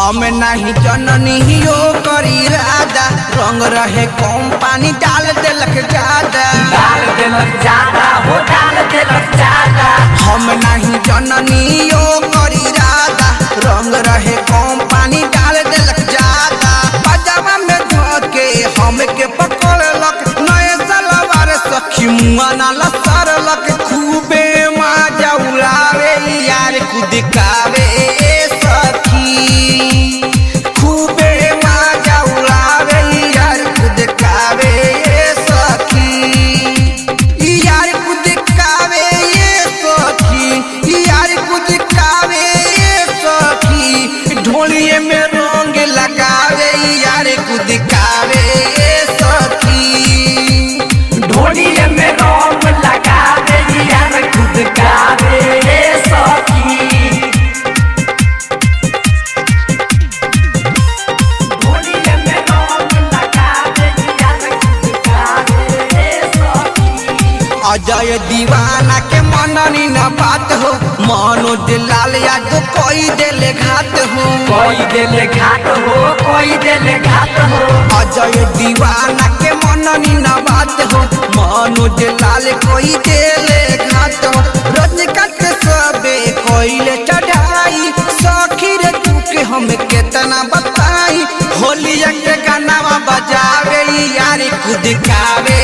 हम नहीं जननी हो करी राजा रंग रहे कम पानी डाल देलक ज्यादा हो डाल देलक ज्यादा। हम नहीं जननी हो करी राजा रंग रहे कम पानी डाल देलक ज्यादा। पजामा में धोके हमके पकड़लक नए सलवार सखी मुआ ना लसरलक खूबे मजा उड़ावे यार कुदकावे में रंग लगावे यार कुदकावे सखी। ढोलिए में रंग लगावे यार कुदकावे सखी। ढोलिए में रंग लगावे यार कुदकावे सखी। अजय दीवाना के मननी न बात हो मनोज लाल यादव कोई देले घात हो कोई देले घाट हो कोई देले घाट हो। अजय दीवाना के मननी न बात हो मनोज लाल कोई देले घात हो। रजनीकांत सबे कोइले चढ़ाई सखी रे तू के हम केतना बताई होलिया के गाना बजावे यार कुदकावे